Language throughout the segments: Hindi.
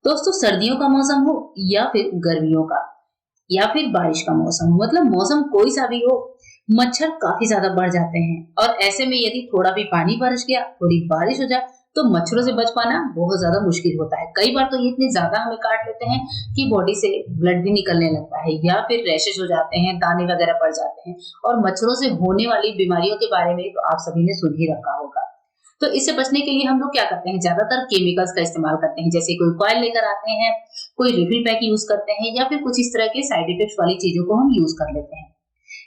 दोस्तों सर्दियों का मौसम हो या फिर गर्मियों का या फिर बारिश का मौसम हो, मतलब मौसम कोई सा भी हो, मच्छर काफी ज्यादा बढ़ जाते हैं। और ऐसे में यदि थोड़ा भी पानी बरस गया, थोड़ी बारिश हो जाए, तो मच्छरों से बच पाना बहुत ज्यादा मुश्किल होता है। कई बार तो ये इतने ज्यादा हमें काट लेते हैं कि बॉडी से ब्लड भी निकलने लगता है या फिर रैशेस हो जाते हैं, दाने वगैरह पड़ जाते हैं। और मच्छरों से होने वाली बीमारियों के बारे में तो आप सभी ने सुन ही रखा होगा। तो इससे बचने के लिए हम लोग क्या करते हैं, ज्यादातर केमिकल्स का इस्तेमाल करते हैं। जैसे कोई कॉइल लेकर आते हैं, कोई रिफिल पैक यूज करते हैं, या फिर कुछ इस तरह के साइड इफेक्ट्स वाली चीजों को हम यूज कर लेते हैं।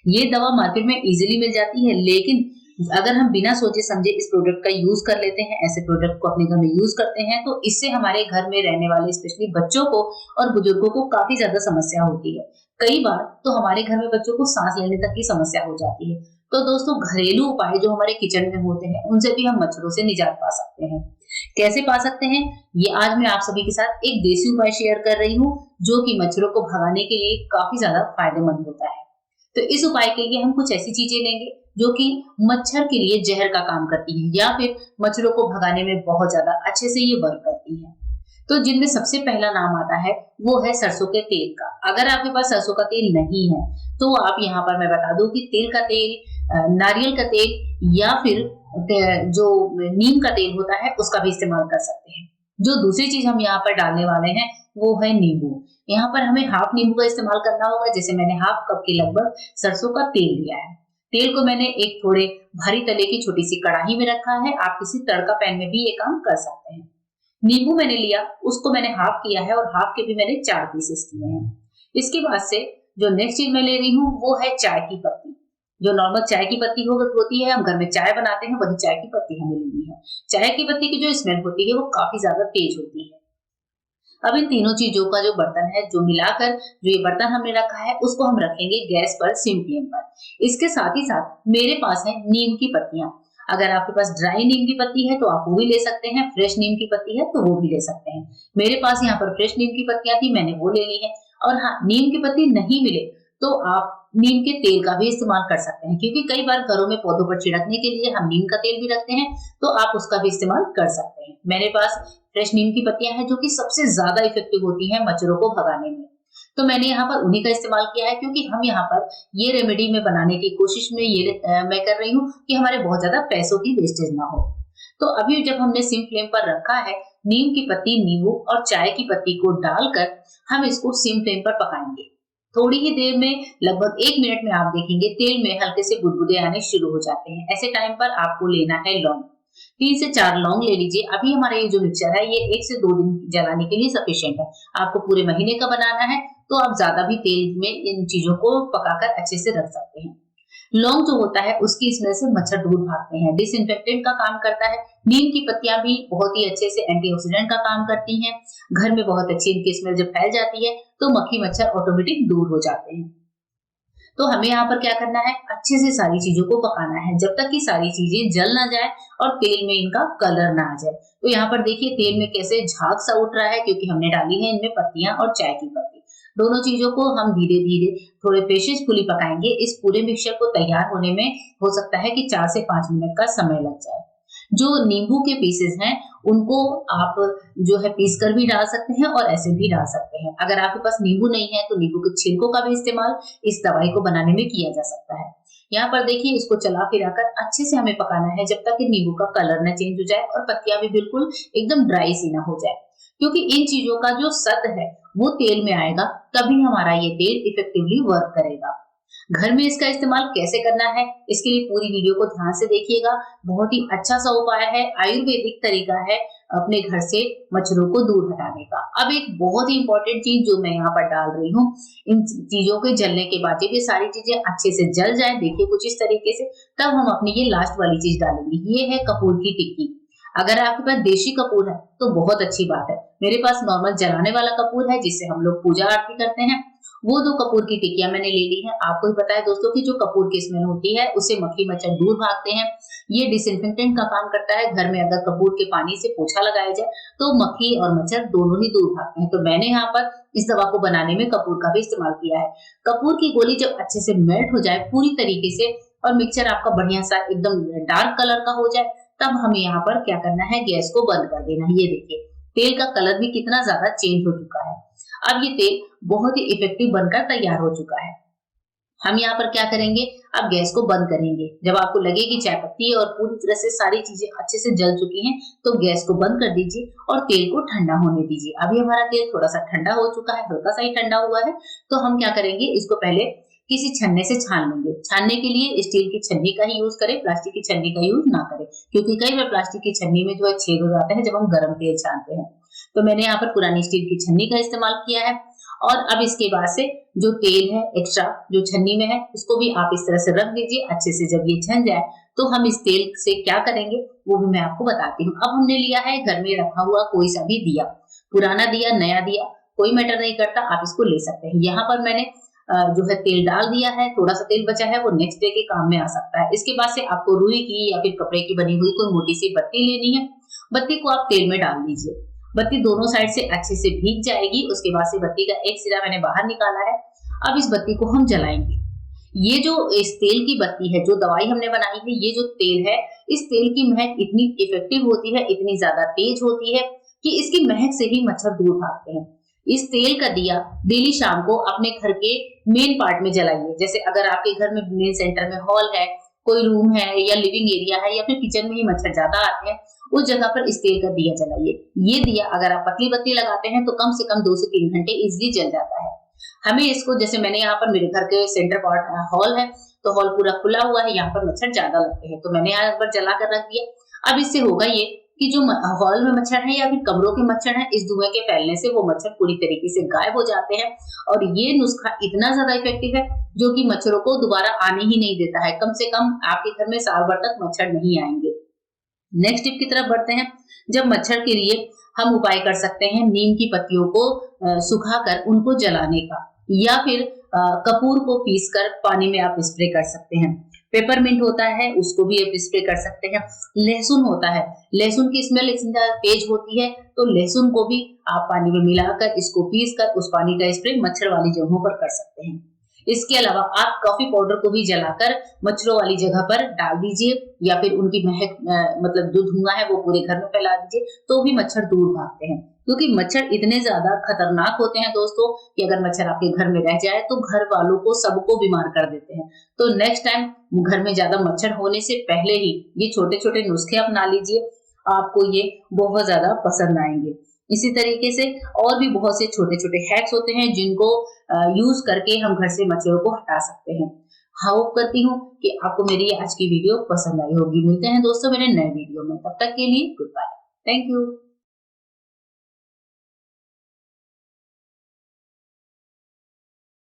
ये दवा मार्केट में इजीली मिल जाती है, लेकिन अगर हम बिना सोचे समझे इस प्रोडक्ट का यूज कर लेते हैं, ऐसे प्रोडक्ट को अपने घर में यूज करते हैं, तो इससे हमारे घर में रहने वाले स्पेशली बच्चों को और बुजुर्गों को काफी ज्यादा समस्या होती है। कई बार तो हमारे घर में बच्चों को सांस लेने तक की समस्या हो जाती है। तो दोस्तों घरेलू उपाय जो हमारे किचन में होते हैं, उनसे भी हम मच्छरों से निजात पा सकते हैं। कैसे पा सकते हैं, ये आज मैं आप सभी के साथ एक देसी उपाय शेयर कर रही हूँ, जो कि मच्छरों को भगाने के लिए काफी ज्यादा फायदेमंद होता है। तो इस उपाय के लिए हम कुछ ऐसी चीजें लेंगे जो कि मच्छर के लिए जहर का काम करती है, या फिर मच्छरों को भगाने में बहुत ज्यादा अच्छे से ये वर्क करती है। तो जिनमें सबसे पहला नाम आता है वो है सरसों के तेल का। अगर आपके पास सरसों का तेल नहीं है, तो आप यहाँ पर मैं बता दूं कि तिल का तेल, नारियल का तेल, या फिर जो नीम का तेल होता है उसका भी इस्तेमाल कर सकते हैं। जो दूसरी चीज हम यहाँ पर डालने वाले हैं वो है नींबू। यहाँ पर हमें हाफ नींबू का इस्तेमाल करना होगा। जैसे मैंने हाफ कप के लगभग सरसों का तेल लिया है। तेल को मैंने एक थोड़े भारी तले की छोटी सी कढ़ाई में रखा है। आप किसी तड़का पैन में भी ये काम कर सकते हैं। नींबू मैंने लिया, उसको मैंने हाफ किया है, और हाफ के भी मैंने 4 पीसेस किए हैं। इसके बाद से जो नेक्स्ट चीज मैं ले रही हूँ वो है चाय की पत्ती। जो नॉर्मल चाय की पत्ती होती है, हम घर में चाय बनाते हैं, वही चाय की पत्ती हमें लेनी है। चाय की पत्ती की जो स्मेल होती है वो काफी ज्यादा तेज होती है। अब इन तीनों चीजों का जो बर्तन है, जो मिलाकर जो ये बर्तन हमने रखा है, उसको हम रखेंगे गैस पर, सिम फ्लेम पर। इसके साथ ही साथ मेरे पास है नीम की पत्तियां। अगर आपके पास ड्राई नीम की पत्ती है तो आप वो भी ले सकते हैं, फ्रेश नीम की पत्ती है तो वो भी ले सकते हैं। मेरे पास यहाँ पर फ्रेश नीम की पत्तियां थी, मैंने वो ले ली है। और हाँ, नीम की पत्ती नहीं मिले तो आप नीम के तेल का भी इस्तेमाल कर सकते हैं, क्योंकि कई बार घरों में पौधों पर छिड़कने के लिए हम नीम का तेल भी रखते हैं, तो आप उसका भी इस्तेमाल कर सकते हैं। मेरे पास फ्रेश नीम की पत्तियां हैं, जो कि सबसे ज्यादा इफेक्टिव होती हैं मच्छरों को भगाने में। तो मैंने यहाँ पर उन्हीं का इस्तेमाल किया है, क्योंकि हम यहाँ पर ये रेमेडी में बनाने की कोशिश में मैं कर रही हूँ कि हमारे बहुत ज्यादा पैसों की वेस्टेज ना हो। तो अभी जब हमने सिम फ्लेम पर रखा है, नीम की पत्ती, नींबू और चाय की पत्ती को डालकर हम इसको सिम फ्लेम पर पकाएंगे। थोड़ी ही देर में, लगभग 1 मिनट में, आप देखेंगे तेल में हल्के से बुदबुदे आने शुरू हो जाते हैं। ऐसे टाइम पर आपको लेना है लौंग। 3 से 4 लौंग ले लीजिए। अभी हमारा ये जो मिक्सचर है ये 1 से 2 दिन जलाने के लिए सफिशिएंट है। आपको पूरे महीने का बनाना है तो आप ज्यादा भी तेल में इन चीजों को पकाकर अच्छे से रख सकते हैं। लौंग जो होता है उसकी स्मेल से मच्छर दूर भागते हैं, डिसइंफेक्टेंट का काम करता है। नीम की पत्तियां भी बहुत ही अच्छे से एंटीऑक्सीडेंट का काम करती हैं। घर में बहुत अच्छी इनकी स्मेल जब फैल जाती है तो मक्खी मच्छर ऑटोमेटिक दूर हो जाते हैं। तो हमें यहाँ पर क्या करना है, अच्छे से सारी चीजों को पकाना है जब तक कि सारी चीजें जल ना जाए और तेल में इनका कलर ना आ जाए। तो यहाँ पर देखिए तेल में कैसे झाग सा उठ रहा है, क्योंकि हमने डाली है इनमें पत्तियां और चाय की पत्ती। दोनों चीजों को हम धीरे धीरे थोड़े पेशेंसफुली पकाएंगे। इस पूरे मिक्सचर को तैयार होने में हो सकता है कि 4 से 5 मिनट का समय लग जाए। जो नींबू के पीसेस हैं उनको आप जो है पीस कर भी डाल सकते हैं और ऐसे भी डाल सकते हैं। अगर आपके पास नींबू नहीं है तो नींबू के छिलकों का भी इस्तेमाल इस दवाई को बनाने में किया जा सकता है। यहाँ पर देखिए इसको चला फिराकर अच्छे से हमें पकाना है जब तक कि नींबू का कलर न चेंज हो जाए और पत्तियां भी बिल्कुल एकदम ड्राई सी ना हो जाए, क्योंकि इन चीजों का जो सत है वो तेल में आएगा, तभी हमारा ये तेल इफेक्टिवली वर्क करेगा। घर में इसका इस्तेमाल कैसे करना है, इसके लिए पूरी वीडियो को ध्यान से देखिएगा। बहुत ही अच्छा सा उपाय है, आयुर्वेदिक तरीका है अपने घर से मच्छरों को दूर हटाने का। अब एक बहुत ही इंपॉर्टेंट चीज जो मैं यहाँ पर डाल रही हूँ, इन चीजों के जलने के बाद जब ये सारी चीजें अच्छे से जल जाए, देखिए कुछ इस तरीके से, तब हम अपनी ये लास्ट वाली चीज डालेंगे। ये है कपूर की टिक्की। अगर आपके पास देशी कपूर है तो बहुत अच्छी बात है। मेरे पास नॉर्मल जलाने वाला कपूर है जिससे हम लोग पूजा आरती करते हैं। वो 2 कपूर की टिकिया मैंने ले ली है। आपको भी पता है दोस्तों कि जो कपूर की स्मेल होती है उससे मक्खी मच्छर दूर भागते हैं। ये डिसइंफेक्टेंट का काम करता है। घर में अगर कपूर के पानी से पोछा लगाया जाए तो मक्खी और मच्छर दोनों ही दूर भागते हैं। तो मैंने यहाँ पर इस दवा को बनाने में कपूर का भी इस्तेमाल किया है। कपूर की गोली जब अच्छे से मेल्ट हो जाए पूरी तरीके से और मिक्सचर आपका बढ़िया सा एकदम डार्क कलर का हो जाए, तब हमें यहाँ पर क्या करना है, गैस को बंद कर देना है। ये देखिए तेल का कलर भी कितना ज्यादा चेंज हो चुका है। अब ये तेल बहुत ही इफेक्टिव बनकर तैयार हो चुका है। हम यहाँ पर क्या करेंगे, अब गैस को बंद करेंगे। जब आपको लगे कि चाय पत्ती और पूरी तरह से सारी चीजें अच्छे से जल चुकी हैं, तो गैस को बंद कर दीजिए और तेल को ठंडा होने दीजिए। अभी हमारा तेल थोड़ा सा ठंडा हो चुका है, हल्का सा ही ठंडा हुआ है। तो हम क्या करेंगे, इसको पहले किसी छन्ने से छान लेंगे। छानने के लिए स्टील की छन्नी का ही यूज करें, प्लास्टिक की छन्नी का यूज ना करें, क्योंकि कई बार प्लास्टिक की छन्नी में जो है छेद हो जाते हैं जब हम गर्म तेल छानते हैं। तो मैंने यहाँ पर पुरानी स्टील की छन्नी का इस्तेमाल किया है। और अब इसके बाद से जो तेल है एक्स्ट्रा जो छन्नी में है, उसको भी आप इस तरह से रख दीजिए अच्छे से। जब ये छन जाए तो हम इस तेल से क्या करेंगे वो भी मैं आपको बताती हूँ। अब हमने लिया है घर में रखा हुआ कोई सा भी दिया, पुराना दिया नया दिया कोई मैटर नहीं करता, आप इसको ले सकते हैं। यहाँ पर मैंने जो है तेल डाल दिया है, थोड़ा सा तेल बचा है वो नेक्स्ट डे के काम में आ सकता है। इसके बाद से आपको रुई की या फिर कपड़े की बनी हुई कोई मोटी सी बत्ती लेनी है। बत्ती को आप तेल में डाल दीजिए, बत्ती दोनों साइड से अच्छे से भीग जाएगी। उसके बाद से बत्ती का एक सिरा मैंने बाहर निकाला है। अब इस बत्ती को हम जलाएंगे। ये जो इस तेल की बत्ती है, जो दवाई हमने बनाई है, ये जो तेल है, इस तेल की महक इतनी इफेक्टिव होती है, इतनी ज्यादा तेज होती है कि इसकी महक से ही मच्छर दूर भागते हैं। इस तेल का दिया डेली शाम को अपने घर के मेन पार्ट में जलाइए। जैसे अगर आपके घर में मेन सेंटर में हॉल है, कोई रूम है या लिविंग एरिया है या फिर किचन में ही मच्छर ज्यादा आते हैं, उस जगह पर इस तेल का दिया जलाइए। ये दिया अगर आप पतली बत्ती लगाते हैं तो कम से कम 2 से 3 घंटे इजिली जल जाता है। हमें इसको, जैसे मैंने यहाँ पर मेरे घर के सेंटर पार्ट हॉल है, तो हॉल पूरा खुला हुआ है, यहाँ पर मच्छर ज्यादा लगते हैं, तो मैंने यहाँ पर जला कर रख दिया। अब इससे होगा ये कि जो हॉल में मच्छर है या फिर कमरों के मच्छर है, इस धुएं के फैलने से वो मच्छर पूरी तरीके से गायब हो जाते हैं। और ये नुस्खा इतना ज्यादा इफेक्टिव है जो कि मच्छरों को दोबारा आने ही नहीं देता है। कम से कम आपके घर में साल भर तक मच्छर नहीं आएंगे। नेक्स्ट टिप की तरफ बढ़ते हैं। जब मच्छर के लिए हम उपाय कर सकते हैं नीम की पत्तियों को सुखाकर उनको जलाने का, या फिर कपूर को पीसकर पानी में आप स्प्रे कर सकते हैं। पेपरमिंट होता है उसको भी आप स्प्रे कर सकते हैं। लहसुन होता है, लहसुन की स्मेल इतना तेज होती है, तो लहसुन को भी आप पानी में मिलाकर इसको पीसकर उस पानी का स्प्रे मच्छर वाली जगहों पर कर सकते हैं। इसके अलावा आप कॉफी पाउडर को भी जलाकर मच्छरों वाली जगह पर डाल दीजिए, या फिर उनकी महक मतलब जो धुआं है वो पूरे घर में फैला दीजिए, तो भी मच्छर दूर भागते हैं। क्योंकि मच्छर इतने ज्यादा खतरनाक होते हैं दोस्तों कि अगर मच्छर आपके घर में रह जाए तो घर वालों को सबको बीमार कर देते हैं। तो नेक्स्ट टाइम घर में ज्यादा मच्छर होने से पहले ही ये छोटे छोटे नुस्खे अपना लीजिए, आपको ये बहुत ज्यादा पसंद आएंगे। इसी तरीके से और भी बहुत से छोटे छोटे हैक्स होते हैं जिनको यूज करके हम घर से मच्छरों को हटा सकते हैं। होप करती हूँ कि आपको मेरी आज की वीडियो पसंद आई होगी। मिलते हैं दोस्तों मेरे नए वीडियो में, तब तक के लिए गुड बाय। Thank you.